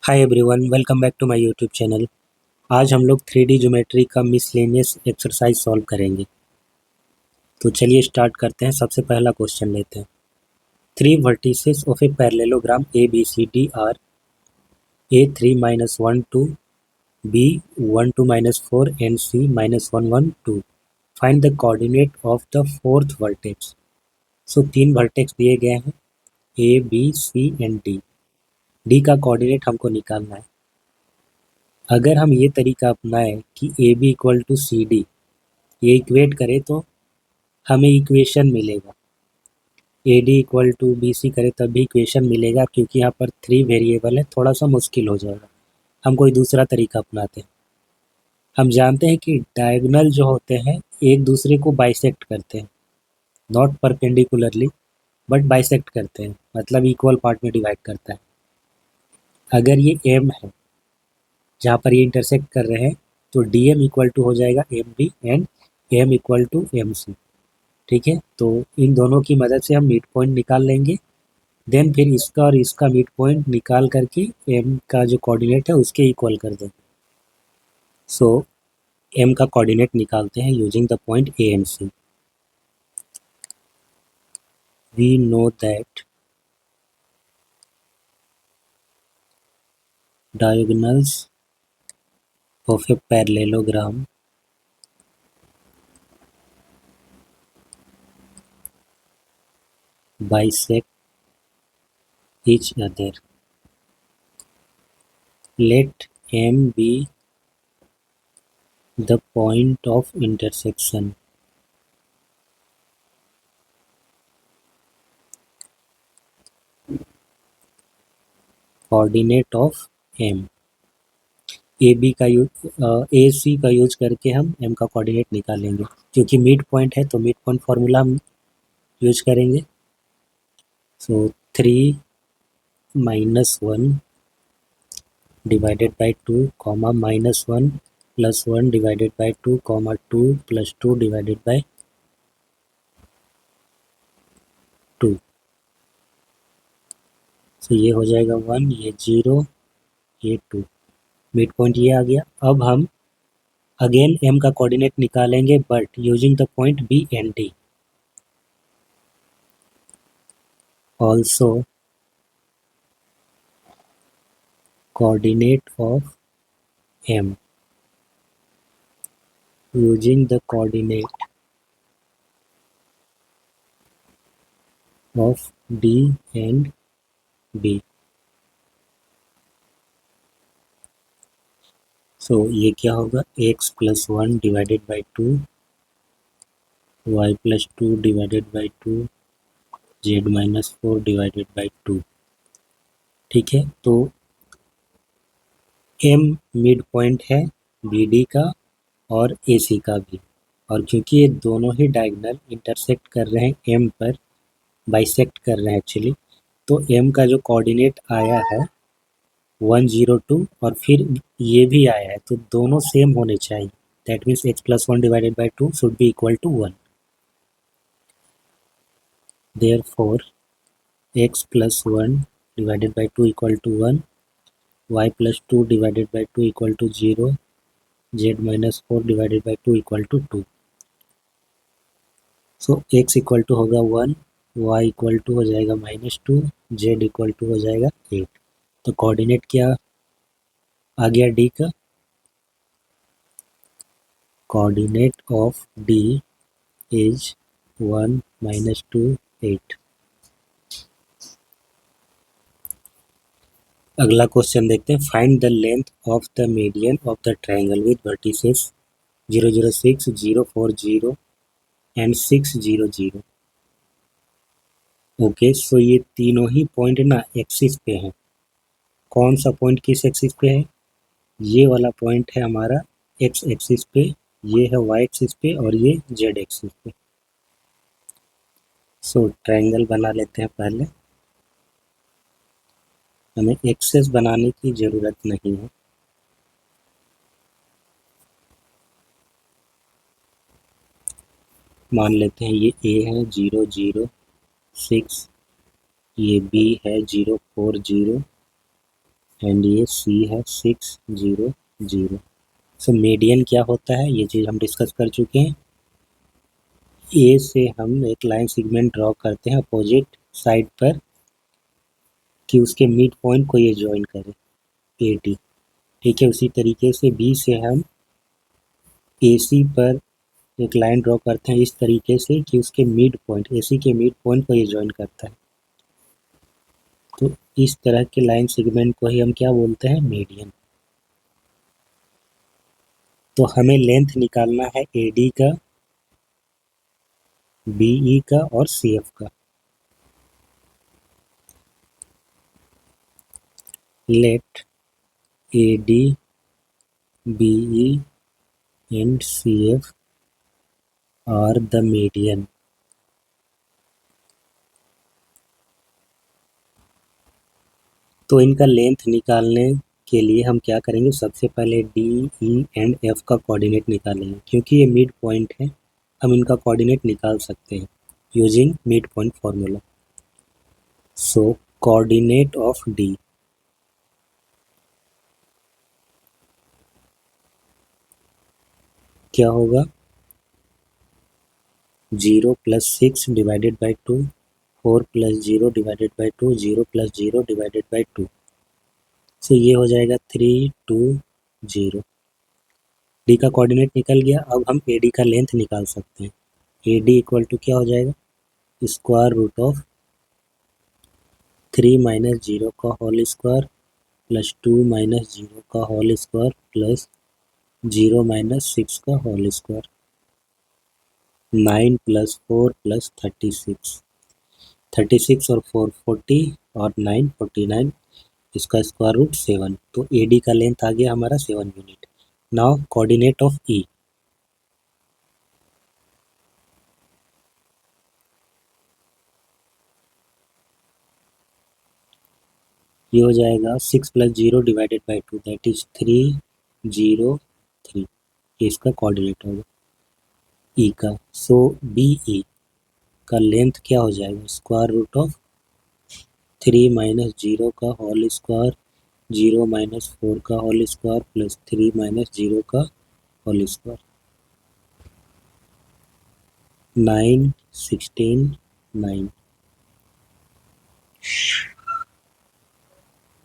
Hi everyone, welcome back to my YouTube channel. आज हम लोग 3D ज्योमेट्री का मिसलेनियस एक्सरसाइज सॉल्व करेंगे। तो चलिए स्टार्ट करते हैं। सबसे पहला क्वेश्चन लेते हैं। 3 vertices of a parallelogram A B C D are A3 - 1 2 B 1 2 - 4 and C -1 1 2। Find the coordinate of the fourth vertex. So 3 vertex दिए गए हैं A B C and D। D का कोऑर्डिनेट हमको निकालना है। अगर हम ये तरीका अपनाएं कि A B equal to C D, ये इक्वेट करें तो हमें इक्वेशन मिलेगा। A D equal to B C करें तब भी इक्वेशन मिलेगा, क्योंकि यहाँ पर 3 वेरिएबल है, थोड़ा सा मुश्किल हो जाएगा। हम कोई दूसरा तरीका अपनाते हैं। हम जानते हैं कि डायगोनल जो होते हैं एक दूसरे को बाइसेक्ट करते हैं, नॉट परपेंडिकुलरली बट बाइसेक्ट करते हैं, मतलब इक्वल पार्ट में डिवाइड करता है। अगर ये एम है जहाँ पर ये इंटरसेक्ट कर रहे हैं तो डी एम इक्वल टू हो जाएगा M B and M equal to M C. ठीक है, तो इन दोनों की मदद से हम मिड पॉइंट निकाल लेंगे। देन फिर इसका और इसका मिड पॉइंट निकाल करके एम का जो कोऑर्डिनेट है उसके इक्वल कर देंगे। सो एम का कोऑर्डिनेट निकालते हैं using the point A and C. We know that diagonals of a parallelogram bisect each other. Let M be the point of intersection. Coordinate of M। A B का use A C का use करके हम M का coordinate निकालेंगे। क्योंकि mid point है तो mid point formula हम यूज करेंगे। सो 3 - 1 divided by 2 comma -1 + 1 divided by 2 comma 2 + 2 divided by 2। तो ये हो जाएगा 1, ये 0, ये 2। मिड पॉइंट ये आ गया। अब हम अगेन M का कोऑर्डिनेट निकालेंगे but using the point B and D। Also coordinate of M using the coordinate of D and B। सो ये क्या होगा, x + 1 divided by 2, y + 2 divided by 2, z - 4 divided by 2। ठीक है, तो M मिड पॉइंट है BD का और AC का भी, और क्योंकि ये दोनों ही डायगोनल इंटरसेक्ट कर रहे हैं M पर, बाइसेक्ट कर रहे हैं एक्चुअली, तो M का जो कोऑर्डिनेट आया है 1 0 2 और फिर ये भी आया है, तो दोनों सेम होने चाहिए। That means x + 1 divided by 2 should be equal to 1। Therefore x + 1 divided by 2 equal to 1, y + 2 divided by 2 equal to 0, z - 4 divided by 2 equal to 2। So x equal to होगा 1, y इक्वल टू हो जाएगा -2, z equal to हो जाएगा 8। तो coordinate क्या आ गया D का, coordinate of D is 1 -2 8। अगला क्वेश्चन देखते हैं। Find the length of the median of the triangle with vertices 0 0 6 0 4 0 and 6 0 0। Okay, so ये तीनों ही पॉइंट ना एक्सिस पे हैं। कौन सा पॉइंट किस एक्सिस पे है, ये वाला पॉइंट है हमारा एक्स एक्सिस पे, ये है वाई एक्सिस पे और ये जेड एक्सिस पे। सो ट्रायंगल बना लेते हैं। पहले हमें एक्सेस बनाने की ज़रूरत नहीं है। मान लेते हैं ये ए है 0 0 6, ये बी है 0 4 0 एंड ये सी है 600। सो मीडियन क्या होता है ये चीज़ हम डिस्कस कर चुके हैं। ए से हम एक लाइन सेगमेंट ड्रॉ करते हैं अपोजिट साइड पर कि उसके मिड पॉइंट को ये ज्वाइन करे ए डी। ठीक है, उसी तरीके से बी से हम ए सी पर एक लाइन ड्रॉ करते हैं इस तरीके से कि उसके मिड पॉइंट ए सी के मिड पॉइंट को ये ज्वाइन करता है। तो इस तरह के लाइन सेगमेंट को ही हम क्या बोलते हैं, मीडियन। तो हमें लेंथ निकालना है ए डी का, बी ई का और सी एफ का। Let A D B E and C F are the median. तो इनका लेंथ निकालने के लिए हम क्या करेंगे, सबसे पहले डी ई एंड एफ का कोऑर्डिनेट निकालेंगे। क्योंकि ये मिड पॉइंट है हम इनका कोऑर्डिनेट निकाल सकते हैं using mid point formula. So coordinate of D क्या होगा, 0 + 6 divided by 2, 4 + 0 divided by 2, 0 + 0 divided by 2। सो ये हो जाएगा 3 2 0। डी का कोऑर्डिनेट निकल गया। अब हम ए डी का लेंथ निकाल सकते हैं। ए डी इक्वल टू क्या हो जाएगा, स्क्वायर रूट ऑफ 3 - 0 का होल स्क्वायर प्लस 2 - 0 का होल स्क्वायर प्लस 0 - 6 का होल स्क्वायर। 9 + 4 + 36, 36 और 4 40 और 9 49, इसका स्क्वायर रूट 7। तो ए डी का लेंथ आ गया हमारा 7 यूनिट। नाउ कोऑर्डिनेट ऑफ ई, ये हो जाएगा 6 + 0 डिवाइडेड बाई 2 दैट इज 3 0 3। ये इसका कोऑर्डिनेट होगा ई का। सो बी ई का लेंथ क्या हो जाएगा, स्क्वायर रूट ऑफ 3 - 0 का होल स्क्वायर, 0 - 4 का होल स्क्वायर प्लस 3 - 0 का होल स्क्वायर। 9 16 9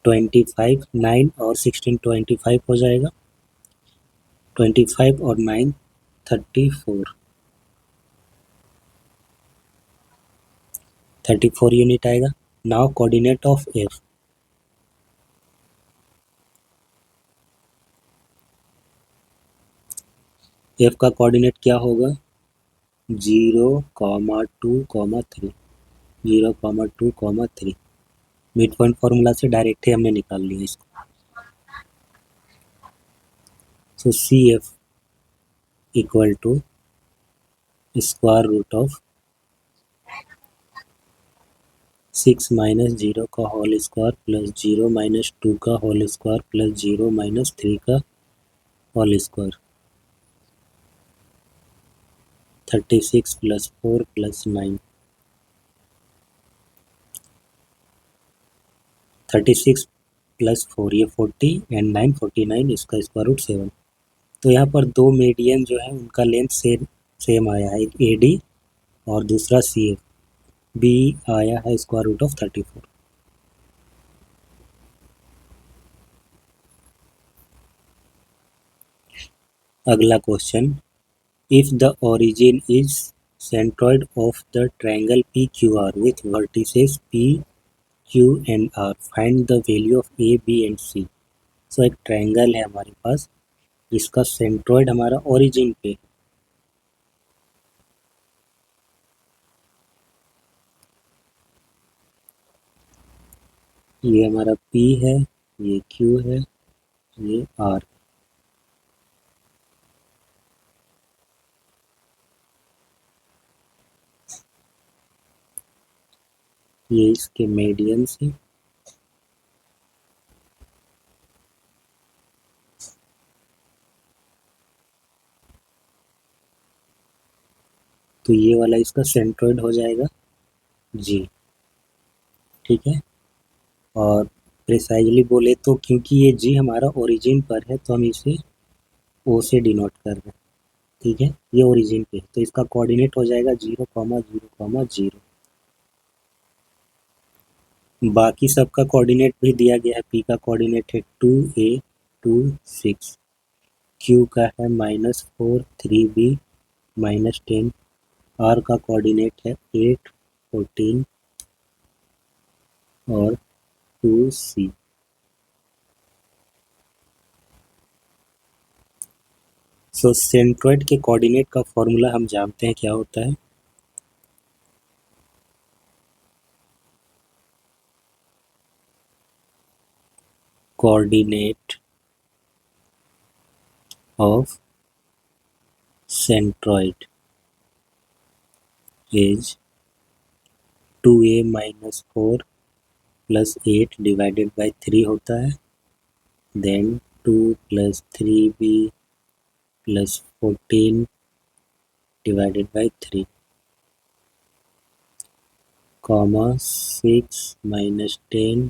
25, 9 और 16 25 हो जाएगा। 25 और 9 34, 34 यूनिट आएगा। Now coordinate of F, F का कोऑर्डिनेट क्या होगा, 0, 2, 3, 0, 2, 3। मिड पॉइंट फार्मूला से डायरेक्ट ही हमने निकाल लिया इसको। So C F equal to square root of 6 - 0 का होल स्क्वायर प्लस 0 - 2 का होल स्क्वायर प्लस 0 - 3 का होल स्क्वायर। 36 + 4 + 9, 36 + 4 ये 40 एंड 9 49, इसका स्क्वायर रूट 7। तो यहाँ पर दो मीडियन जो है उनका लेंथ सेम सेम आया है, एक ए डी और दूसरा सी एफ। बी आया है स्क्वायर रूट ऑफ 34। अगला question, if the origin is centroid of the triangle P Q R with vertices P Q and R, find the value of A B and C. सो एक triangle है हमारे पास, इसका centroid हमारा origin पे, ये हमारा P है, ये Q है, ये R, ये इसके मीडियंस हैं। तो ये वाला इसका सेंट्रॉइड हो जाएगा G। ठीक है, और प्रिसाइजली बोले तो क्योंकि ये जी हमारा ओरिजिन पर है तो हम इसे ओ से डिनोट कर रहे हैं, ठीक है। ये ओरिजिन पे है तो इसका कोऑर्डिनेट हो जाएगा 0,0,0। बाकी सबका कोऑर्डिनेट भी दिया गया है। पी का कोऑर्डिनेट है 2a 2 6, क्यू का है -4 3b -10, आर का कोऑर्डिनेट है 8 14 और 2c। सो सेंट्रोइड के कोऑर्डिनेट का फॉर्मूला हम जानते हैं क्या होता है। Coordinate of centroid is 2a - 4 + 8 divided by 3 होता है, then 2 + 3b + 14 divided by 3, comma 6 - 10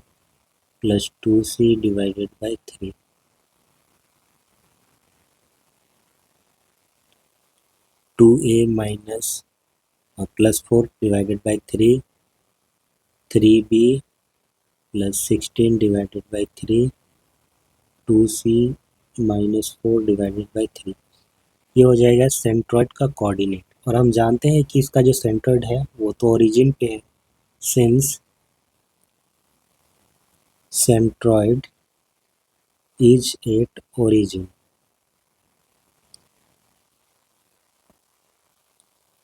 + 2c divided by 3। 2a +4 divided by 3, 3b + 16 divided by 3, 2c -4 divided by 3। ये हो जाएगा सेंट्रोइड का कोऑर्डिनेट। और हम जानते हैं कि इसका जो सेंट्रोइड है वो तो ओरिजिन पे है, since centroid is at origin,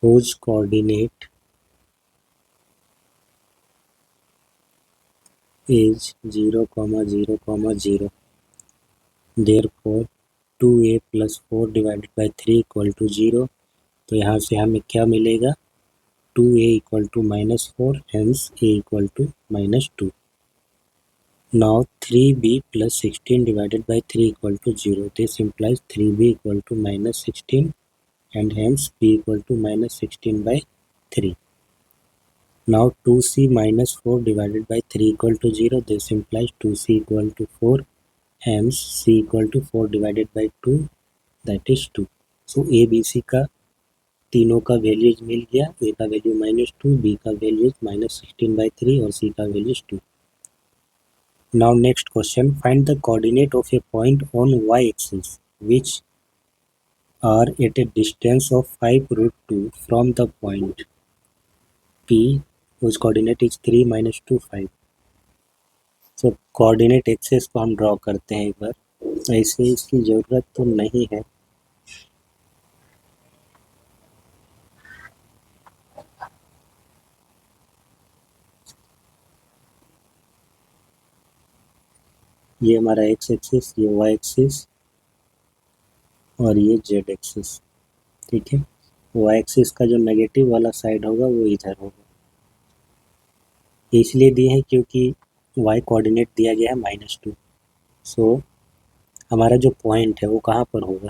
whose coordinate is 0,0,0। therefore 2a + 4 divided by 3 equal to 0। तो यहाँ से हमें क्या मिलेगा, 2a = -4, hence a = -2। Now 3b + 16 divided by 3 equal to 0. This implies 3b = -16 and hence b = -16 by 3. Now 2c -4 divided by 3 equal to 0. This implies 2c = 4. Hence c = 4 divided by 2, that is 2. So a b c का तीनों का values मिल गया। a का value -2, b का values -16/3 और c का values 2। Now next question, find the coordinate of a point on y-axis which are at a distance of 5√2 from the point P, whose coordinate is 3 - 2 5। तो coordinate axes को हम draw करते हैं एक बार। ऐसे इसकी ज़रूरत तो नहीं है। ये हमारा एक्स एक्सिस, ये वाई एक्सिस और ये जेड एक्सिस, ठीक है। वाई एक्सिस का जो नेगेटिव वाला साइड होगा वो इधर होगा। इसलिए दिए हैं क्योंकि वाई कोऑर्डिनेट दिया गया है -2। सो हमारा जो पॉइंट है वो कहाँ पर होगा,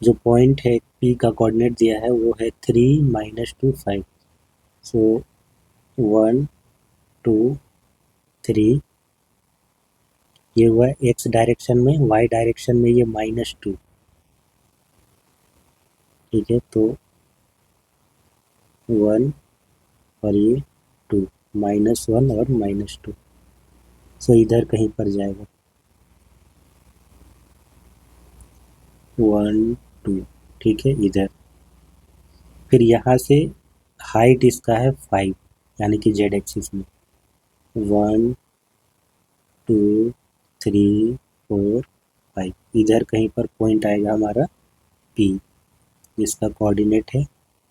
जो पॉइंट है पी का कोऑर्डिनेट दिया है वो है 3 - 2 5। सो 1 2 3, ये हुआ एक्स डायरेक्शन में, वाई डायरेक्शन में ये -2, ठीक है। तो 1 और ये 2, -1 और -2। सो इधर कहीं पर जाएगा 1 2, ठीक है इधर। फिर यहाँ से हाइट इसका है 5, यानी कि जेड एक्सिस में 1 2 3 4 5। इधर कहीं पर पॉइंट आएगा हमारा पी, जिसका कोऑर्डिनेट है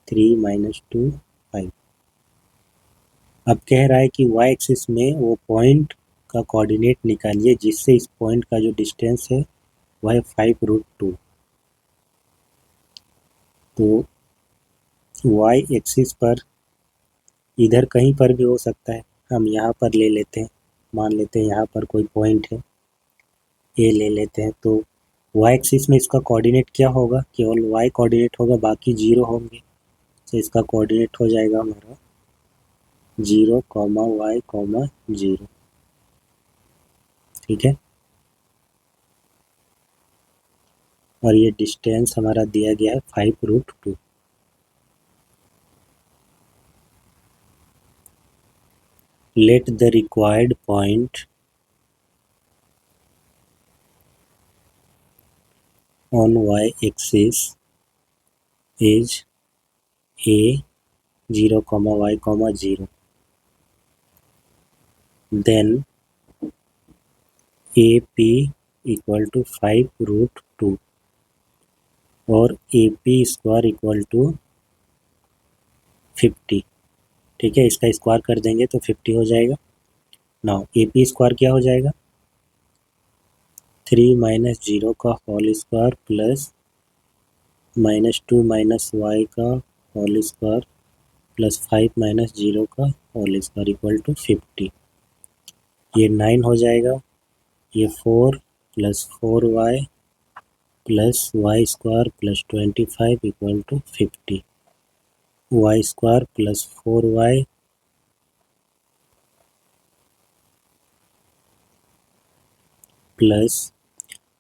3 - 2 5। अब कह रहा है कि वाई एक्सिस में वो पॉइंट का कोऑर्डिनेट निकालिए जिससे इस पॉइंट का जो डिस्टेंस है वह है 5√2। तो वाई एक्सिस पर इधर कहीं पर भी हो सकता है, हम यहाँ पर ले लेते हैं, मान लेते हैं यहाँ पर कोई पॉइंट है, ए ले लेते हैं। तो वाई एक्सिस में इसका कोऑर्डिनेट क्या होगा, केवल वाई कोऑर्डिनेट होगा, बाकी 0 होंगे। तो इसका कोऑर्डिनेट हो जाएगा हमारा 0, y, 0। ठीक है, और ये डिस्टेंस हमारा दिया गया है 5√2। Let the required point on y-axis is a 0, y, 0। then AP equal to 5√2 और AP स्क्वायर इक्वल टू 50। ठीक है, इसका स्क्वायर कर देंगे तो 50 हो जाएगा। नाउ AP स्क्वायर क्या हो जाएगा, 3 माइनस 0 का whole square plus -2 minus y का होल स्क्वायर प्लस 5 माइनस 0 का होल स्क्वायर इक्वल टू 50। ये 9 हो जाएगा, ये 4 plus 4y plus y square plus 25 equal to 50। Y square plus 4y plus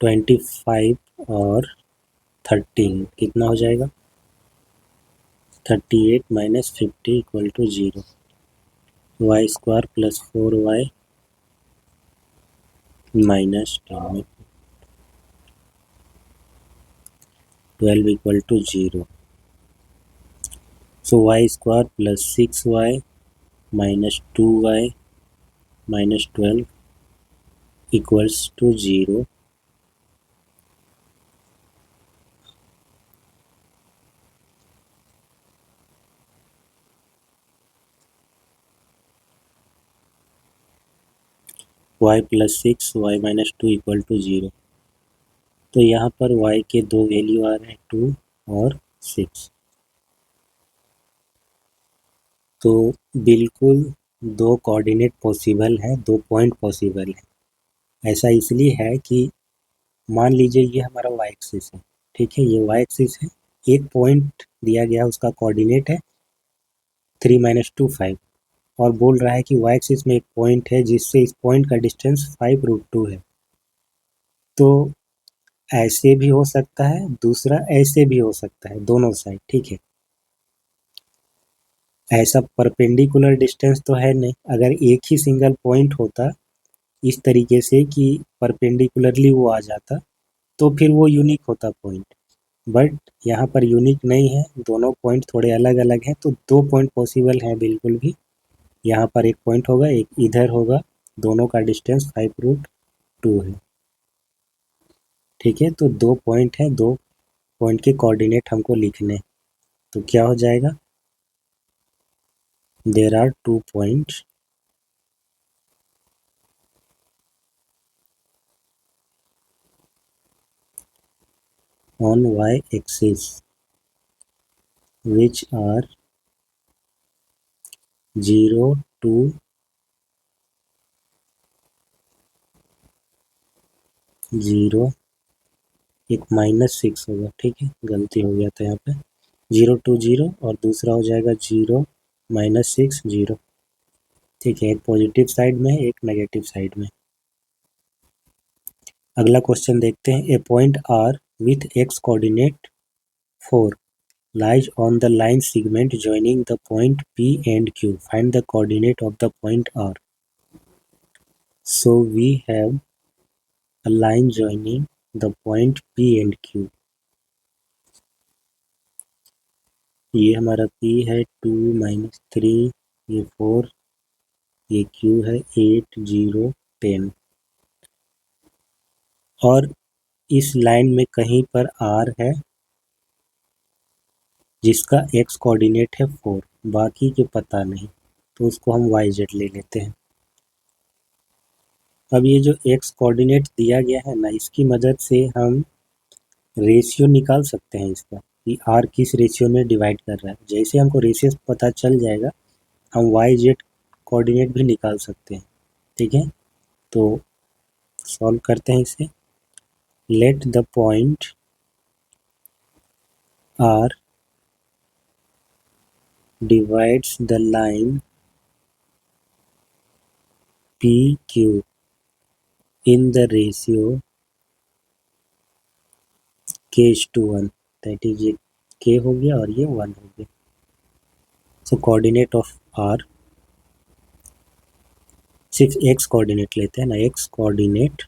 25 और 13 कितना हो जाएगा, 38 minus 50 equal to 0। Y square plus 4y minus 10 12 equal to 0। So y square plus 6y minus 2y minus 12 equals to 0। y plus 6y minus 2 equal to 0। तो यहाँ पर y के दो value आ रहे हैं 2 और 6। तो बिल्कुल दो कोऑर्डिनेट पॉसिबल हैं, दो पॉइंट पॉसिबल हैं। ऐसा इसलिए है कि मान लीजिए ये हमारा y एक्सिस है, ठीक है, ये y एक्सिस है, एक पॉइंट दिया गया उसका कोऑर्डिनेट है 3 माइनस 2 5 और बोल रहा है कि y एक्सिस में एक पॉइंट है जिससे इस पॉइंट का डिस्टेंस 5√2 है। तो ऐसे भी हो सकता है, दूसरा ऐसे भी हो सकता है, दोनों साइड। ठीक है, ऐसा परपेंडिकुलर डिस्टेंस तो है नहीं। अगर एक ही सिंगल पॉइंट होता इस तरीके से कि परपेंडिकुलरली वो आ जाता तो फिर वो यूनिक होता पॉइंट, बट यहाँ पर यूनिक नहीं है, दोनों पॉइंट थोड़े अलग अलग हैं। तो दो पॉइंट पॉसिबल हैं बिल्कुल भी। यहाँ पर एक पॉइंट होगा, एक इधर होगा, दोनों का डिस्टेंस 5√2 है। ठीक है, तो दो पॉइंट है, दो पॉइंट के कोऑर्डिनेट हमको लिखने। तो क्या हो जाएगा, there are 2 points on y-axis which are 0 to 0, एक -6 होगा। ठीक है, गलती हो गया था यहाँ पे, 0 to 0 और दूसरा हो जाएगा 0 -6 0। ठीक है, एक पॉजिटिव साइड में, एक नेगेटिव साइड में। अगला क्वेश्चन देखते हैं। A point R with X coordinate 4 lies on the line segment joining the point P and Q. Find the coordinate of the point R. So we have a line joining the point P and Q. ये हमारा P है 2 -3, ये 4, ये Q है 8 0 10 और इस line में कहीं पर R है जिसका x कोऑर्डिनेट है 4, बाकी के पता नहीं, तो उसको हम yz ले लेते हैं। अब ये जो x कोऑर्डिनेट दिया गया है ना, इसकी मदद से हम रेशियो निकाल सकते हैं इसका कि r किस रेशियो में डिवाइड कर रहा है। जैसे हमको रेशियो पता चल जाएगा हम yz कोऑर्डिनेट भी निकाल सकते हैं। ठीक है, तो सॉल्व करते हैं इसे। Let the point r divides the line P Q in the ratio k:1, that is ये k हो गया और ये 1 हो गया। सो कोऑर्डिनेट ऑफ आर, सिर्फ एक्स कोऑर्डिनेट लेते हैं ना, X coordinate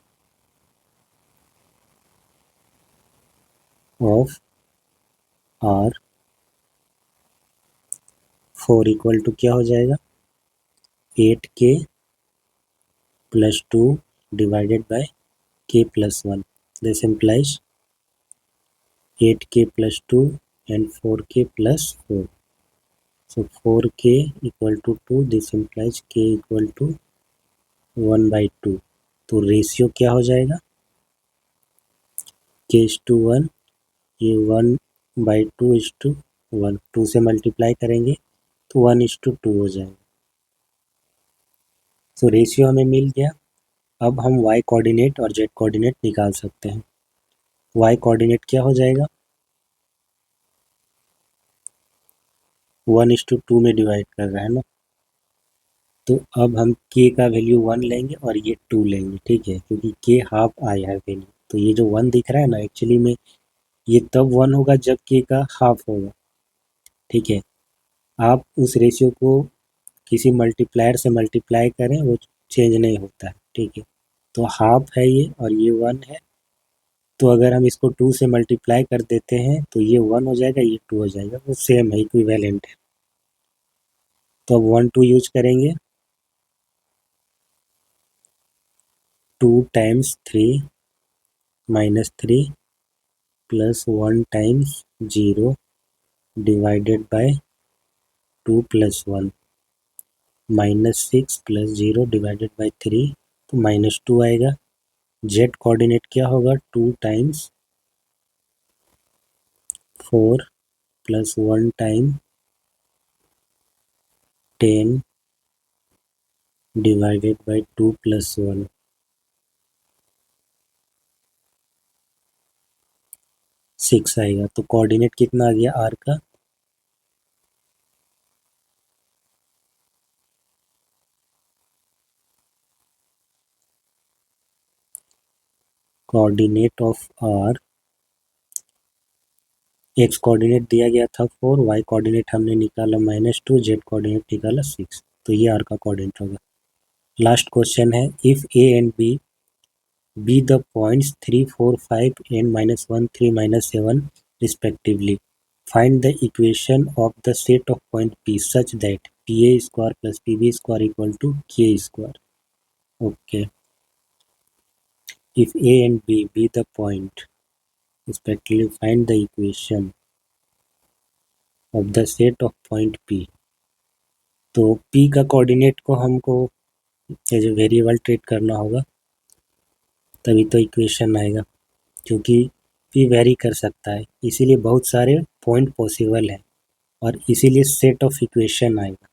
of R 4 equal to क्या हो जाएगा, 8k plus 2 divided by k plus 1, this implies 8k plus 2 and 4k plus 4. So 4k equal to 2, this implies k equal to 1 by 2. तो ratio क्या हो जाएगा, k:1, ये 1 by 2 is to 1, 2 से multiply करेंगे तो 1:2 हो जाएगा। तो रेशियो हमें मिल गया। अब हम y कोऑर्डिनेट और z कोऑर्डिनेट निकाल सकते हैं। y कोऑर्डिनेट क्या हो जाएगा, 1:2 में डिवाइड कर रहा है ना, तो अब हम k का वैल्यू 1 लेंगे और ये 2 लेंगे, ठीक है, क्योंकि k हाफ आया है वैल्यू। तो ये जो 1 दिख रहा है ना, एक्चुअली में ये तब 1 होगा जब k का हाफ होगा, ठीक है। आप उस रेशियो को किसी मल्टीप्लायर से मल्टीप्लाई करें, वो चेंज नहीं होता है, ठीक है। तो हाफ है ये और ये 1 है, तो अगर हम इसको 2 से मल्टीप्लाई कर देते हैं तो ये 1 हो जाएगा, ये 2 हो जाएगा, वो सेम है, इक्विवेलेंट है। तो अब 1 2 यूज करेंगे, 2 times 3 minus 3 plus 1 times 0 divided by 2 plus 1 minus 6 plus 0 divided by 3, तो -2 आएगा। जेड कोऑर्डिनेट क्या होगा, 2 times 4 plus 1 time 10 divided by 2 plus 1, 6 आएगा। तो कोऑर्डिनेट कितना आ गया आर का, coordinate of R, X coordinate दिया गया था 4, वाई कोऑर्डिनेट हमने निकाला -2, जेड कोऑर्डिनेट निकाला 6, तो ये आर का कोऑर्डिनेट होगा। लास्ट क्वेश्चन है, if A and B be the points 3 4 5 and -1 3 -7 respectively, find the equation of the set of point P such that PA square plus PB square equal to K square. Okay, if A and B be the point respectively, find the equation of the set of point P. तो P का coordinate को हमको as a variable treat करना होगा, तभी तो equation आएगा, क्योंकि P वेरी कर सकता है, इसीलिए बहुत सारे पॉइंट पॉसिबल है और इसीलिए सेट ऑफ इक्वेशन आएगा,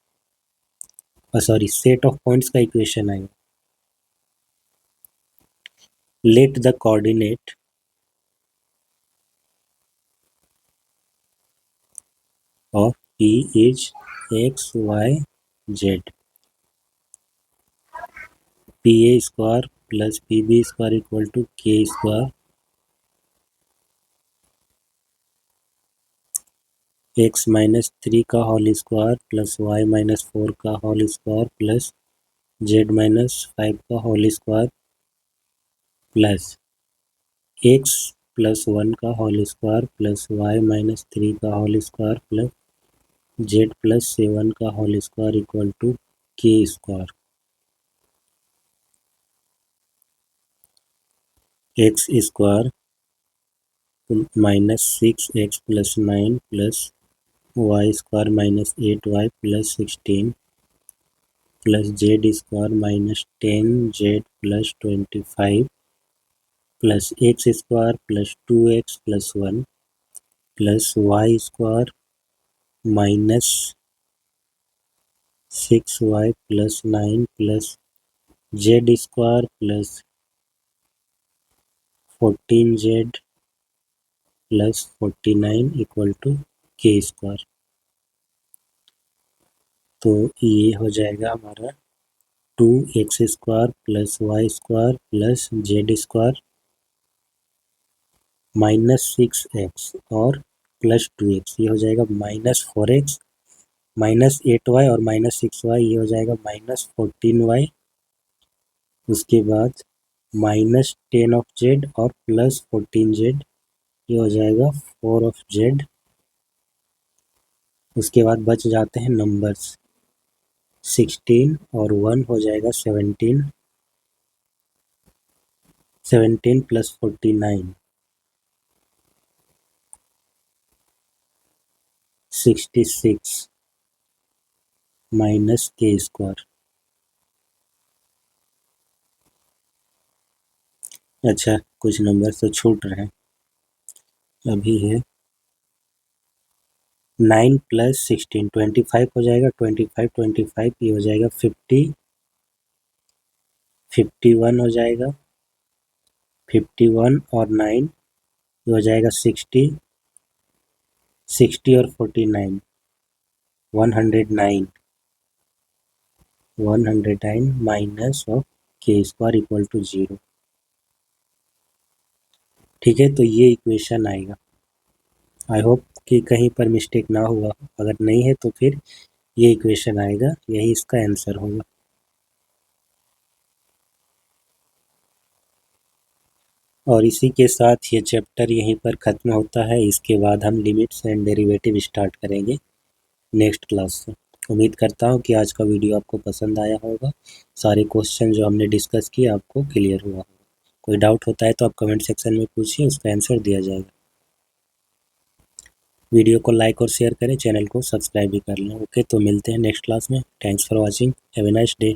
सॉरी सेट ऑफ पॉइंट्स का इक्वेशन आएगा। Let the coordinate of P is x y z, PA square plus PB square equal to K square, x-3 का होल स्क्वायर प्लस y-4 का whole square plus z-5 का whole square plus x plus 1 का whole square plus y-3 का whole square plus z plus 7 का whole square equal to k square. x square -6x plus 9 plus y square -8y plus 16 plus z square -10z plus 25 plus x square plus 2x plus 1 plus y square -6y plus 9 plus z square plus 14z plus 49 equal to k square. तो ये हो जाएगा हमारा 2x² plus y² plus z² -6x और plus 2x, ये हो जाएगा -4x, -8y और -6y, ये हो जाएगा -14y। उसके बाद -10 और प्लस 14z, ये हो जाएगा 4 उसके बाद बच जाते हैं नंबर्स, 16 और 1 हो जाएगा 17, 17 प्लस 49, 66 -k²। अच्छा, कुछ नंबर तो छूट रहे हैं, अभी है 9 प्लस 16, 25 हो जाएगा, 25 25, ये हो जाएगा 50, 51 हो जाएगा, 51 और 9, ये हो जाएगा 60, 60 और 49, 109, 109 minus of k² equal to 0। ठीक है, तो ये इक्वेशन आएगा। आई होप कि कहीं पर मिस्टेक ना हुआ, अगर नहीं है तो फिर ये इक्वेशन आएगा, यही इसका आंसर होगा। और इसी के साथ ये चैप्टर यहीं पर ख़त्म होता है। इसके बाद हम लिमिट्स एंड डेरिवेटिव स्टार्ट करेंगे नेक्स्ट क्लास से। उम्मीद करता हूँ कि आज का वीडियो आपको पसंद आया होगा, सारे क्वेश्चन जो हमने डिस्कस किए आपको क्लियर हुआ होगा। कोई डाउट होता है तो आप कमेंट सेक्शन में पूछिए, उसका आंसर दिया जाएगा। वीडियो को लाइक और शेयर करें, चैनल को सब्सक्राइब भी कर लें। ओके, तो मिलते हैं नेक्स्ट क्लास में। Thanks for watching, have a nice day.